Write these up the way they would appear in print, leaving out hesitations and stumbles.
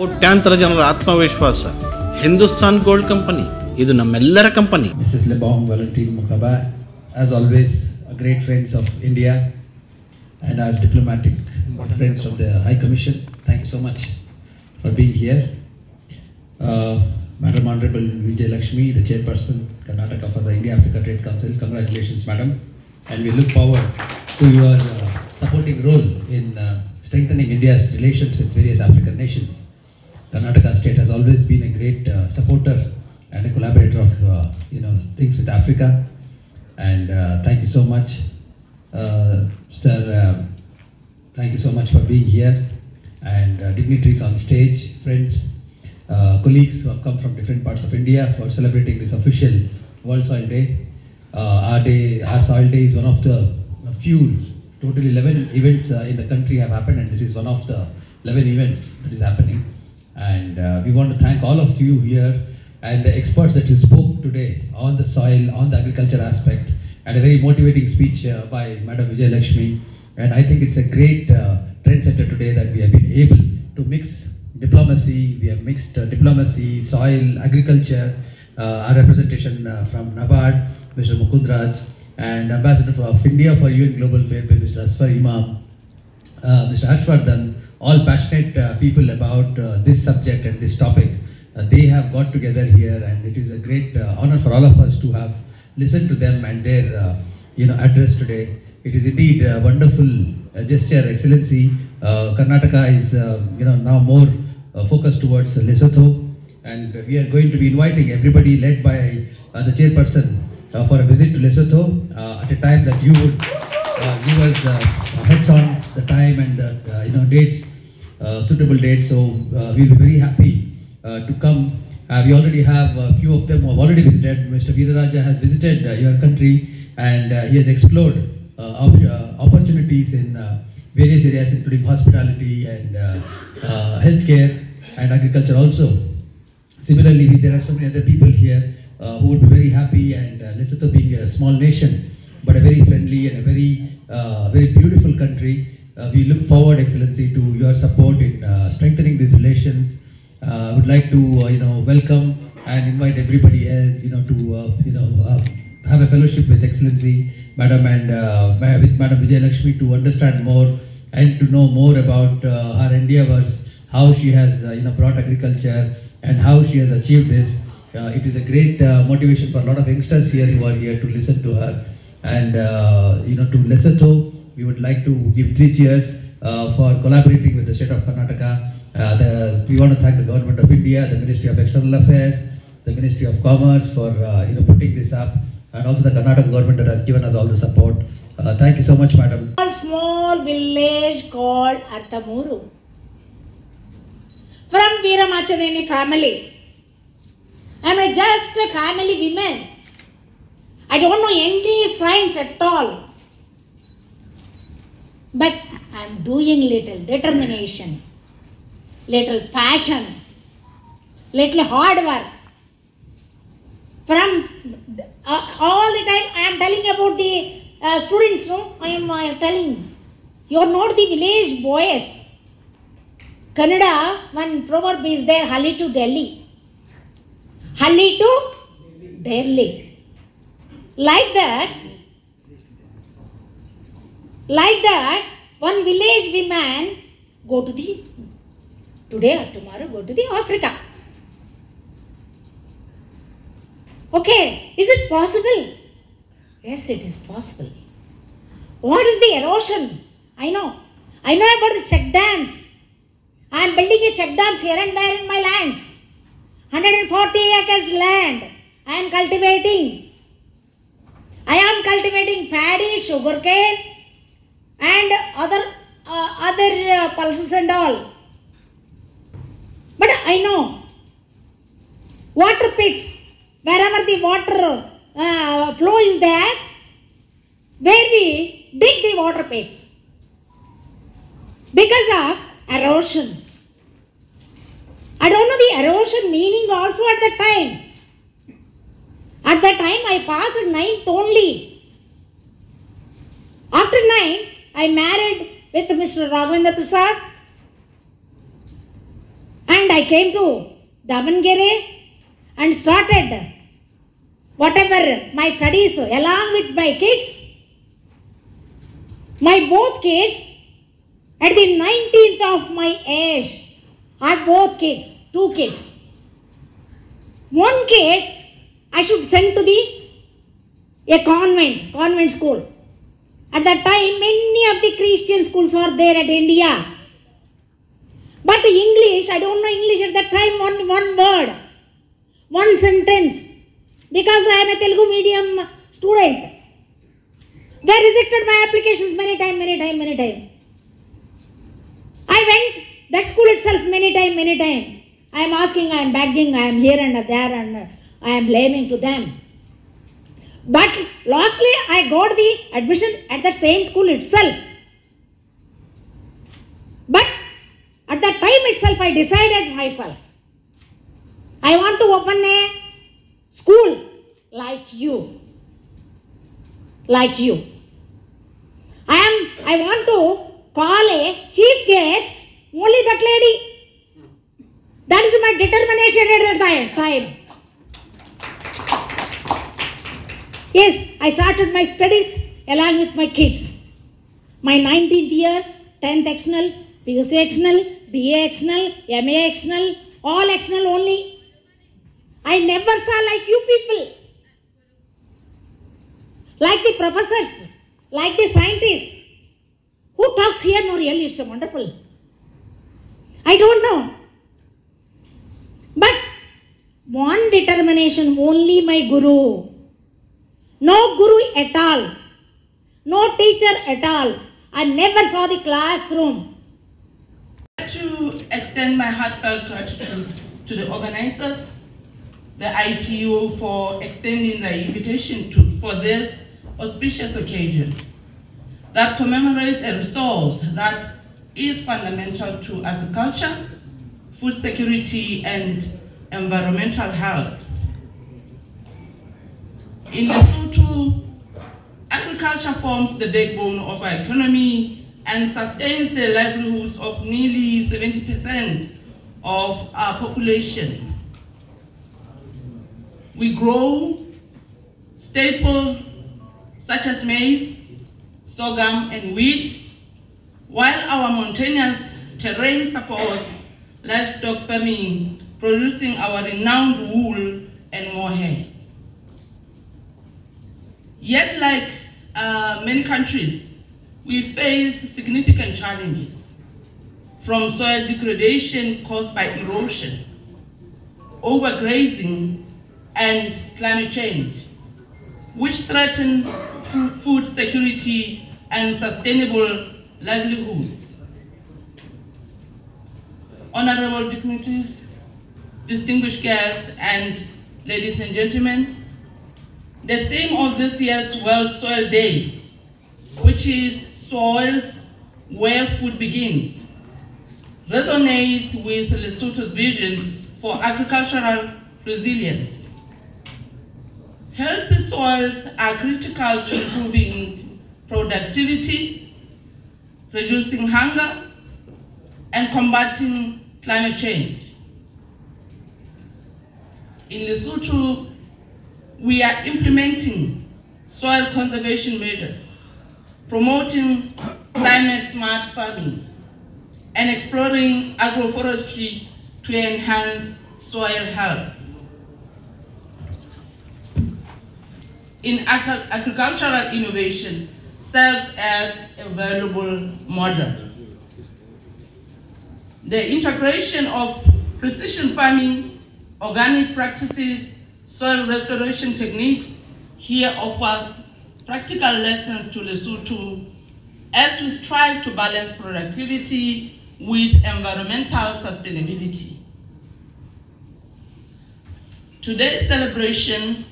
ಕೋಟ್ಯಾಂತರ ಜನರ ಆತ್ಮವಿಶ್ವಾಸ ಹಿಂದೂಸ್ತಾನ್ ಗೋಲ್ಡ್ ಕಂಪನಿ, ಇದು ನಮ್ಮೆಲ್ಲರ company. Mrs. Lebong, Valentine Mukhaba, as always, great friends of India and our diplomatic friends of the High Commission. Thank you so much for being here. Madam Honorable Vijay Lakshmi, the chairperson, Karnataka for the India-Africa Trade Council. Congratulations, madam. And we look forward to your supporting role in strengthening India's relations with various African nations. Karnataka state has always been a great supporter and a collaborator of things with Africa, and thank you so much, sir. Thank you so much for being here, and dignitaries on stage, friends, colleagues who have come from different parts of India for celebrating this official World Soil Day. Our Soil Day is one of the few, totally 11 events in the country have happened, and this is one of the 11 events that is happening. And we want to thank all of you here and the experts that you spoke today on the soil, on the agriculture aspect, and a very motivating speech by Madam Vijay Lakshmi. And I think it's a great trendsetter today that we have been able to mix diplomacy. We have mixed diplomacy, soil, agriculture, our representation from NABARD, Mr. Mukundraj, and Ambassador of India for UN Global Fair, Mr. Asfar Imam, Mr. Ashwardhan, all passionate people about this subject and this topic. They have got together here, and it is a great honor for all of us to have listened to them and their address today. It is indeed a wonderful gesture, Excellency. Karnataka is now more focused towards Lesotho, and we are going to be inviting everybody, led by the chairperson, for a visit to Lesotho at a time that you would give us heads on the time and the dates, suitable dates. So we'll be very happy to come. We already have a few of them who have already visited. Mr. Veeraraja has visited your country, and he has explored opportunities in various areas, including hospitality and healthcare and agriculture also. Similarly, there are so many other people here who would be very happy, and Lesotho being a small nation, but a very friendly and a very beautiful country. We look forward, Excellency, to your support in strengthening these relations. I would like to welcome and invite everybody else to have a fellowship with Excellency Madam and with Madam Vijay Lakshmi, to understand more and to know more about her endeavors, how she has brought agriculture and how she has achieved this. It is a great motivation for a lot of youngsters here who are here to listen to her. And to Lesotho, we would like to give 3 cheers for collaborating with the state of Karnataka. We want to thank the government of India, the Ministry of External Affairs, the Ministry of Commerce for putting this up, and also the Karnataka government that has given us all the support. Thank you so much, madam. A small village called Attamuru, from Veeramachaneni family. I am just a family woman. I don't know any science at all, but I am doing little determination, little passion, little hard work. From all the time I am telling about the students, no? I am telling, you are not the village boys. Kannada, one proverb is there, Halli to Delhi. Halli to Delhi. Like that, one village woman go to the, today or tomorrow, go to the Africa. Okay, is it possible? Yes, it is possible. What is the erosion? I know about the check dams. I am building a check dams here and there in my lands. 140 acres land I am cultivating. I am cultivating paddy, sugarcane, and other pulses and all. But I know water pits, wherever the water flow is there, where we dig the water pits because of erosion. I don't know the erosion meaning also at that time. At that time I passed 9th only. After 9th, I married with Mr. Raghavendra Prasad, and I I came to Davangere and started whatever my studies along with my kids. My both kids at the 19th of my age are both kids, 2 kids. One kid I should send to a convent school. At that time, many of the Christian schools are there at India. But English, I don't know English at that time, one word, one sentence. Because I am a Telugu medium student. They rejected my applications many times. I went that school itself many times. I am asking, I am begging, I am here and there, and I am blaming to them. But lastly, I got the admission at that same school itself. But at that time itself, I decided myself, I want to open a school like you. I want to call a chief guest only that lady. That is my determination at that time. Yes, I started my studies along with my kids. My 19th year, 10th external, PUC external, BA external, MA external, all external only. I never saw like you people. Like the professors, like the scientists. Who talks here? No, really, it's wonderful. I don't know. But one determination, only my guru. No guru at all. No teacher at all. I never saw the classroom. To extend my heartfelt gratitude to the organizers, the ITU, for extending the invitation for this auspicious occasion that commemorates a resource that is fundamental to agriculture, food security, and environmental health. In Lesotho, agriculture forms the backbone of our economy and sustains the livelihoods of nearly 70% of our population. We grow staples such as maize, sorghum, and wheat, while our mountainous terrain supports livestock farming, producing our renowned wool and mohair. Yet, like many countries, we face significant challenges, from soil degradation caused by erosion, overgrazing, and climate change, which threaten food security and sustainable livelihoods. Honorable dignitaries, distinguished guests, and ladies and gentlemen, the theme of this year's World Soil Day, which is Soils Where Food Begins, resonates with Lesotho's vision for agricultural resilience. Healthy soils are critical to improving productivity, reducing hunger, and combating climate change. In Lesotho, we are implementing soil conservation measures, promoting climate-smart farming, and exploring agroforestry to enhance soil health. In agricultural innovation serves as a valuable model. The integration of precision farming, organic practices, soil restoration techniques here offers practical lessons to Lesotho as we strive to balance productivity with environmental sustainability. Today's celebration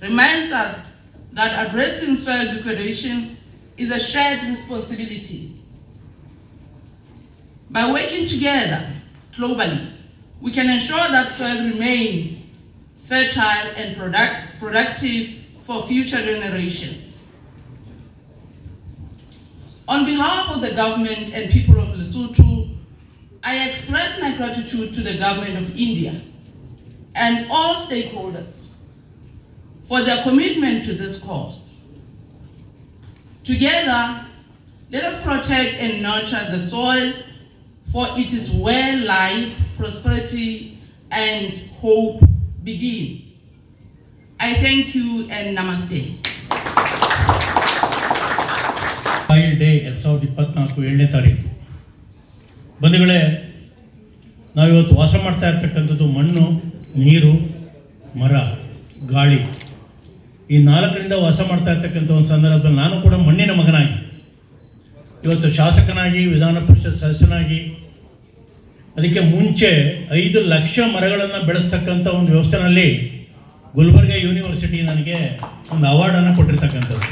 reminds us that addressing soil degradation is a shared responsibility. By working together globally, we can ensure that soil remains fertile and productive for future generations. On behalf of the government and people of Lesotho, I express my gratitude to the government of India and all stakeholders for their commitment to this cause. Together, let us protect and nurture the soil, for it is where life, prosperity, and hope begin. I thank you and namaste. Soil day 2024 7ನೇ ತಾರೀಕು. ಬಂಧುಗಳೇ, ನಾವಿವತ್ತು ವಾಸ ಮಾಡ್ತಾ ಇರ್ತಕ್ಕಂಥದ್ದು ಮಣ್ಣು, ನೀರು, ಮರ, ಗಾಳಿ, ಈ ನಾಲ್ಕರಿಂದ ವಾಸ ಮಾಡ್ತಾ ಇರ್ತಕ್ಕಂಥ ಒಂದು ಸಂದರ್ಭದಲ್ಲಿ ನಾನು ಕೂಡ ಮಣ್ಣಿನ ಮಗನಾಗಿ ಇವತ್ತು ಶಾಸಕನಾಗಿ, ವಿಧಾನ ಪರಿಷತ್ ಸದಸ್ಯನಾಗಿ, ಅದಕ್ಕೆ ಮುಂಚೆ 5 ಲಕ್ಷ ಮರಗಳನ್ನು ಬೆಳೆಸ್ತಕ್ಕಂಥ ಒಂದು ವ್ಯವಸ್ಥೆಯಲ್ಲಿ ಗುಲ್ಬರ್ಗ ಯೂನಿವರ್ಸಿಟಿ ನನಗೆ ಒಂದು ಅವಾರ್ಡನ್ನು ಕೊಟ್ಟಿರ್ತಕ್ಕಂಥದ್ದು.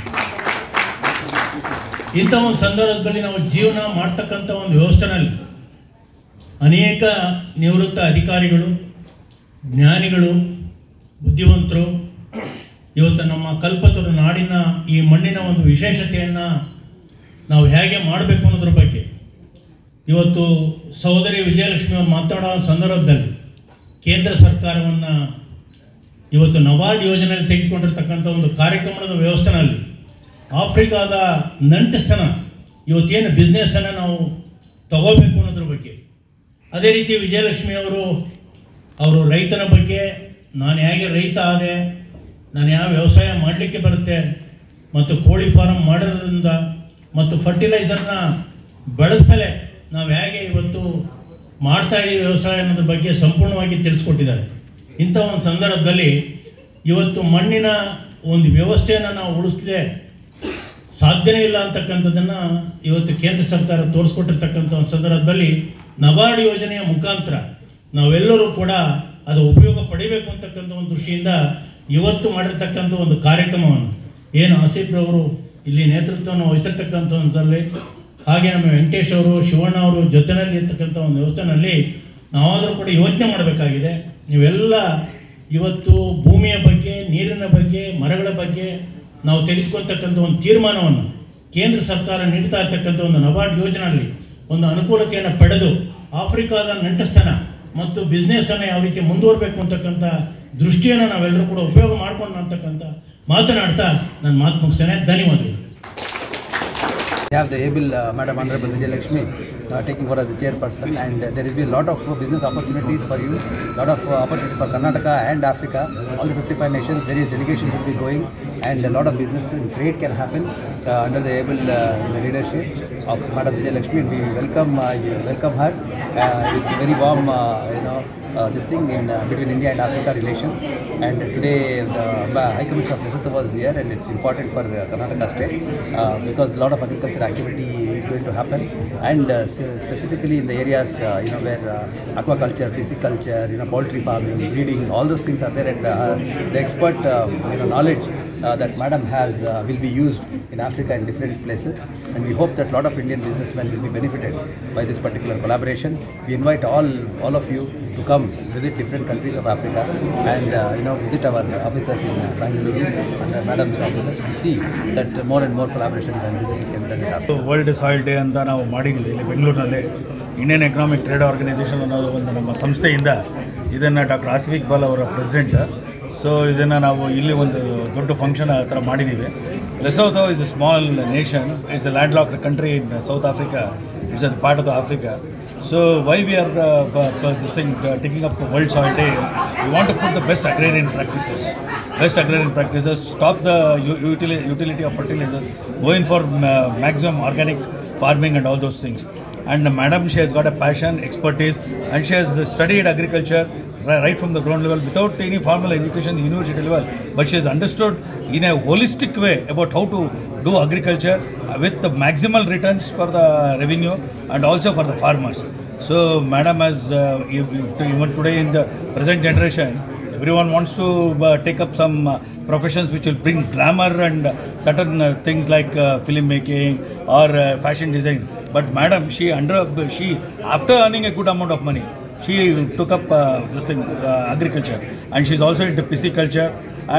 ಇಂಥ ಒಂದು ಸಂದರ್ಭದಲ್ಲಿ ನಾವು ಜೀವನ ಮಾಡ್ತಕ್ಕಂಥ ಒಂದು ವ್ಯವಸ್ಥೆಯಲ್ಲಿ ಅನೇಕ ನಿವೃತ್ತ ಅಧಿಕಾರಿಗಳು, ಜ್ಞಾನಿಗಳು, ಬುದ್ಧಿವಂತರು ಇವತ್ತು ನಮ್ಮ ಕಲ್ಪತರು ನಾಡಿನ ಈ ಮಣ್ಣಿನ ಒಂದು ವಿಶೇಷತೆಯನ್ನು ನಾವು ಹೇಗೆ ಮಾಡಬೇಕು ಅನ್ನೋದ್ರ ಬಗ್ಗೆ ಇವತ್ತು ಸಹೋದರಿ ವಿಜಯಲಕ್ಷ್ಮಿ ಅವರು ಮಾತಾಡೋ ಸಂದರ್ಭದಲ್ಲಿ ಕೇಂದ್ರ ಸರ್ಕಾರವನ್ನು ಇವತ್ತು ನಬಾರ್ಡ್ ಯೋಜನೆಯಲ್ಲಿ ತೆಗೆದುಕೊಂಡಿರ್ತಕ್ಕಂಥ ಒಂದು ಕಾರ್ಯಕ್ರಮದ ವ್ಯವಸ್ಥೆಯಲ್ಲಿ ಆಫ್ರಿಕಾದ ನಂಟಸ್ತನ ಇವತ್ತೇನು ಬಿಸ್ನೆಸ್ಸನ್ನು ನಾವು ತಗೋಬೇಕು ಅನ್ನೋದ್ರ ಬಗ್ಗೆ, ಅದೇ ರೀತಿ ವಿಜಯಲಕ್ಷ್ಮಿ ಅವರು ರೈತನ ಬಗ್ಗೆ, ನಾನು ಹೇಗೆ ರೈತ ಆದೆ, ನಾನು ಯಾವ ವ್ಯವಸಾಯ ಮಾಡಲಿಕ್ಕೆ ಬರುತ್ತೆ, ಮತ್ತು ಕೋಳಿ ಫಾರಮ್ ಮಾಡೋದ್ರಿಂದ ಮತ್ತು ಫರ್ಟಿಲೈಸರ್ನ ಬಳಸಲೇ ನಾವು ಹೇಗೆ ಇವತ್ತು ಮಾಡ್ತಾಯಿದ್ದೀವಿ ವ್ಯವಸಾಯ ಅನ್ನೋದ್ರ ಬಗ್ಗೆ ಸಂಪೂರ್ಣವಾಗಿ ತಿಳಿಸ್ಕೊಟ್ಟಿದ್ದಾರೆ. ಇಂಥ ಒಂದು ಸಂದರ್ಭದಲ್ಲಿ ಇವತ್ತು ಮಣ್ಣಿನ ಒಂದು ವ್ಯವಸ್ಥೆಯನ್ನು ನಾವು ಉಳಿಸಲೇ ಸಾಧ್ಯನೇ ಇಲ್ಲ ಅಂತಕ್ಕಂಥದ್ದನ್ನು ಇವತ್ತು ಕೇಂದ್ರ ಸರ್ಕಾರ ತೋರಿಸ್ಕೊಟ್ಟಿರ್ತಕ್ಕಂಥ ಒಂದು ಸಂದರ್ಭದಲ್ಲಿ ನಬಾರ್ಡ್ ಯೋಜನೆಯ ಮುಖಾಂತರ ನಾವೆಲ್ಲರೂ ಕೂಡ ಅದು ಉಪಯೋಗ ಪಡಿಬೇಕು ಅಂತಕ್ಕಂಥ ಒಂದು ದೃಷ್ಟಿಯಿಂದ ಇವತ್ತು ಮಾಡಿರ್ತಕ್ಕಂಥ ಒಂದು ಕಾರ್ಯಕ್ರಮವನ್ನು ಏನು ಆಸಿಫ್ರವರು ಇಲ್ಲಿ ನೇತೃತ್ವವನ್ನು ವಹಿಸಿರ್ತಕ್ಕಂಥ ಒಂದರಲ್ಲಿ, ಹಾಗೆ ನಮ್ಮ ವೆಂಕಟೇಶ್ ಅವರು, ಶಿವಣ್ಣ ಅವರು ಜೊತೆಯಲ್ಲಿ ಇರ್ತಕ್ಕಂಥ ಒಂದು ವ್ಯವಸ್ಥೆಯಲ್ಲಿ ನಾವಾದರೂ ಕೂಡ ಯೋಚನೆ ಮಾಡಬೇಕಾಗಿದೆ. ನೀವೆಲ್ಲ ಇವತ್ತು ಭೂಮಿಯ ಬಗ್ಗೆ, ನೀರಿನ ಬಗ್ಗೆ, ಮರಗಳ ಬಗ್ಗೆ ನಾವು ತೆಗೆದುಕೊಳ್ತಕ್ಕಂಥ ಒಂದು ತೀರ್ಮಾನವನ್ನು ಕೇಂದ್ರ ಸರ್ಕಾರ ನೀಡ್ತಾ ಇರ್ತಕ್ಕಂಥ ಒಂದು ನಬಾರ್ಡ್ ಯೋಜನೆಯಲ್ಲಿ ಒಂದು ಅನುಕೂಲತೆಯನ್ನು ಪಡೆದು ಆಫ್ರಿಕಾದ ನಂಟಸ್ತನ ಮತ್ತು ಬಿಸ್ನೆಸ್ಸನ್ನು ಯಾವ ರೀತಿ ಮುಂದುವರಬೇಕು ಅಂತಕ್ಕಂಥ ದೃಷ್ಟಿಯನ್ನು ನಾವೆಲ್ಲರೂ ಕೂಡ ಉಪಯೋಗ ಮಾಡ್ಕೊಂಡು ಅಂತಕ್ಕಂಥ ಮಾತನಾಡ್ತಾ ನನ್ನ ಮಾತು ಮುಗಿಸ್ತೇನೆ. ಧನ್ಯವಾದಗಳು. We have the able Madam Honorable Vijay Lakshmi taking over as the chairperson, and there will be a lot of business opportunities for you, lot of opportunities for Karnataka and Africa, all the 55 nations, various delegations will be going, and a lot of business and trade can happen under the able leadership of Madam Vijay Lakshmi. We welcome her with very warm this thing in between India and Africa relations. And today the High Commissioner of Lesotho was here, and it's important for Karnataka state because a lot of agriculture activity is going to happen, and specifically in the areas where aquaculture, pisciculture, poultry farming, breeding, all those things are there, and the expert knowledge that Madam has will be used in Africa in different places, and we hope that a lot of Indian businessmen will be benefited by this particular collaboration. We invite all of you to come visit different countries of Africa and visit our offices in Bangalore and Madam's offices to see that more and more collaborations and businesses can be done in Africa. World soil day ಅಂತ ನಾವು ಮಾಡಿದ್ದೀವಿ ಇಲ್ಲಿ ಬೆಂಗಳೂರಿನಲ್ಲಿ. Indian economic trade organisation ಅನ್ನೋದು ಒಂದು ನಮ್ಮ ಸಂಸ್ಥೆಯಿಂದ ಇದನ್ನು ಡಾಕ್ಟರ್ ಆಸಿಫ್ ಇಕ್ಬಾಲ್ ಅವರ ಪ್ರೆಸಿಡೆಂಟ್. ಸೊ ಇದನ್ನು ನಾವು ಇಲ್ಲಿ ಒಂದು ದೊಡ್ಡ ಫಂಕ್ಷನ್ ಆ ಥರ ಮಾಡಿದ್ದೀವಿ. Lesotho is a small nation, it's a landlocked country in South Africa, it's a part of the Africa. So why we are taking up World Soil Day is we want to put the best agrarian practices, stop the utility of fertilizers, go in for maximum organic farming and all those things. And Madam, she has got a passion, expertise, and she has studied agriculture right from the ground level without any formal education, university level, but she has understood in a holistic way about how to do agriculture with the maximal returns for the revenue and also for the farmers. So Madam has even today in the present generation, everyone wants to take up some professions which will bring glamour and certain things like film making or fashion design. But Madam, she after earning a good amount of money, she took up agriculture, and she's also into pisciculture,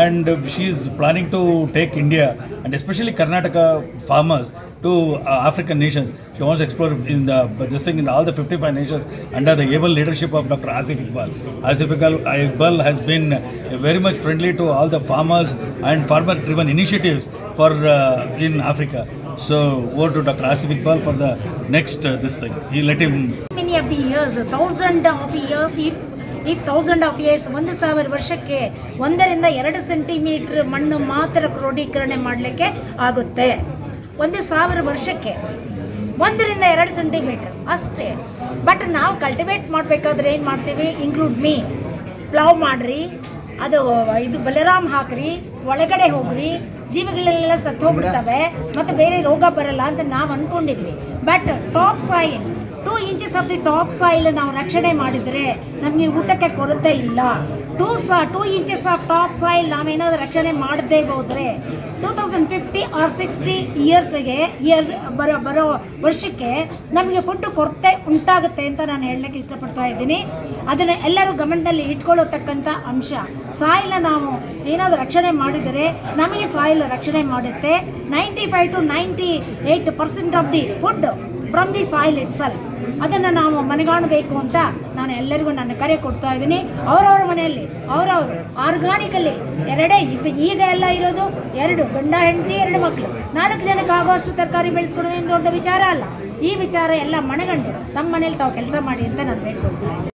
and she's planning to take India and especially Karnataka farmers to African nations. She wants to explore in this thing in all the 55 nations under the able leadership of Dr. Asif Iqbal. Asif Iqbal has been very much friendly to all the farmers and farmer-driven initiatives for in Africa. So over to Dr. Asif Iqbal for the next this thing. He let him. Many of the years, 1,000 of years, if 1,000 of years, 1,000 ವರ್ಷಕ್ಕೆ 1ರಿಂದ 2 centimetre ಮಣ್ಣು ಮಾತ್ರ ಕ್ರೋಢೀಕರಣೆ ಮಾಡಲಿಕ್ಕೆ ಆಗುತ್ತೆ. 1,000 ವರ್ಷಕ್ಕೆ 1ರಿಂದ 2 centimetre ಅಷ್ಟೇ. But ನಾವು cultivate ಮಾಡಬೇಕಾದ್ರೆ ಏನು ಮಾಡ್ತೀವಿ? ಇನ್ಕ್ಲೂಡ್ ಮೀ, ಪ್ಲಾವ್ ಮಾಡ್ರಿ, ಅದು ಇದು ಬಲರಾಮ್ ಹಾಕ್ರಿ, ಒಳಗಡೆ ಹೋಗ್ರಿ, ಜೀವಿಗಳೆಲ್ಲ ಸತ್ತು ಹೋಗ್ಬಿಡ್ತವೆ ಮತ್ತು ಬೇರೆ ರೋಗ ಬರಲ್ಲ ಅಂತ ನಾವು ಅಂದ್ಕೊಂಡಿದ್ವಿ. But top soil 2 inches of the top soil ನಾವು ರಕ್ಷಣೆ ಮಾಡಿದರೆ ನಮಗೆ ಊಟಕ್ಕೆ ಕೊರತೆ ಇಲ್ಲ. 2 ಇಂಚಸ್ ಆಫ್ ಟಾಪ್ ಸಾಯಿಲ್ ನಾವೇನಾದರೂ ರಕ್ಷಣೆ ಮಾಡದೇ ಹೋದರೆ 2050 ಆರ್ 60 ಇಯರ್ಸ್ ಬರೋ ವರ್ಷಕ್ಕೆ ನಮಗೆ ಫುಡ್ ಕೊರತೆ ಉಂಟಾಗುತ್ತೆ ಅಂತ ನಾನು ಹೇಳಲಿಕ್ಕೆ ಇಷ್ಟಪಡ್ತಾ ಇದ್ದೀನಿ. ಅದನ್ನು ಎಲ್ಲರೂ ಗಮನದಲ್ಲಿ ಇಟ್ಕೊಳ್ಳತಕ್ಕಂಥ ಅಂಶ. ಸಾಯಿಲ್ನ ನಾವು ಏನಾದರೂ ರಕ್ಷಣೆ ಮಾಡಿದರೆ ನಮಗೆ ಸಾಯಿಲ್ ರಕ್ಷಣೆ ಮಾಡುತ್ತೆ. 95 to 98% of the food from the soil it self. ಅದನ್ನು ನಾವು ಮನಗಾಣಬೇಕು ಅಂತ ನಾನು ಎಲ್ಲರಿಗೂ ನನ್ನ ಕರೆ ಕೊಡ್ತಾ ಇದ್ದೀನಿ. ಅವರವ್ರ ಮನೆಯಲ್ಲಿ ಅವರವರು ಆರ್ಗಾನಿಕಲ್ಲಿ ಈಗ ಎಲ್ಲ ಇರೋದು 2 ಗಂಡ ಹೆಂಡತಿ 2 ಮಕ್ಕಳು 4 ಜನಕ್ಕೆ ಆಗುವಷ್ಟು ತರಕಾರಿ ಬೆಳೆಸ್ಕೊಡೋದೇನು ದೊಡ್ಡ ವಿಚಾರ ಅಲ್ಲ. ಈ ವಿಚಾರ ಎಲ್ಲ ಮನಗಂಡು ನಮ್ಮ ಮನೇಲಿ ತಾವು ಕೆಲಸ ಮಾಡಿ ಅಂತ ನಾನು ಬೇಡ್ಕೊಳ್ತಾ ಇದ್ದೀನಿ.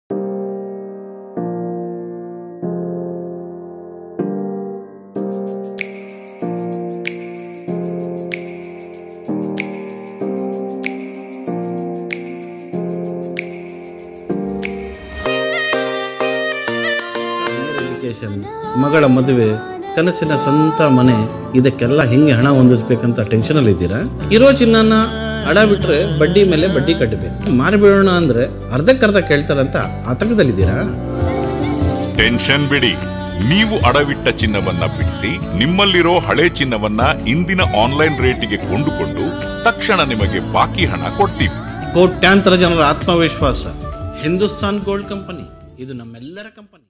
ಮಗಳ ಮದುವೆ, ಕನಸಿನ ಸ್ವಂತ ಮನೆ, ಇದಕ್ಕೆಲ್ಲ ಹೆಂಗೆ ಹಣ ಹೊಂದಿಸ್ಬೇಕಂತ ಟೆನ್ಷನಲ್ಲಿ ಇದ್ದೀರಾ? ಇರೋ ಚಿನ್ನನ ಅಡ ಬಿಟ್ರೆ ಬಡ್ಡಿ ಮೇಲೆ ಬಡ್ಡಿ ಕಟ್ಟಬೇಕು. ಮಾರಿಬಿಡೋಣ ಅಂದ್ರೆ ಅರ್ಧಕ್ಕರ್ಧ ಕೇಳ್ತಾರಂತ ಆತಂಕದಲ್ಲಿದ್ದೀರಾ? ಟೆನ್ಷನ್ ಬಿಡಿ, ನೀವು ಅಡವಿಟ್ಟ ಚಿನ್ನವನ್ನ ಬಿಡಿಸಿ ನಿಮ್ಮಲ್ಲಿರೋ ಹಳೆ ಚಿನ್ನವನ್ನ ಇಂದಿನ ಆನ್ಲೈನ್ ರೇಟಿಗೆ ಕೊಂಡುಕೊಂಡು ತಕ್ಷಣ ನಿಮಗೆ ಬಾಕಿ ಹಣ ಕೊಡ್ತೀವಿ. ಕೋಟ್ಯಾಂತರ ಜನರ ಆತ್ಮವಿಶ್ವಾಸ ಹಿಂದೂಸ್ತಾನ್ ಗೋಲ್ಡ್ ಕಂಪನಿ, ಇದು ನಮ್ಮೆಲ್ಲರ ಕಂಪನಿ.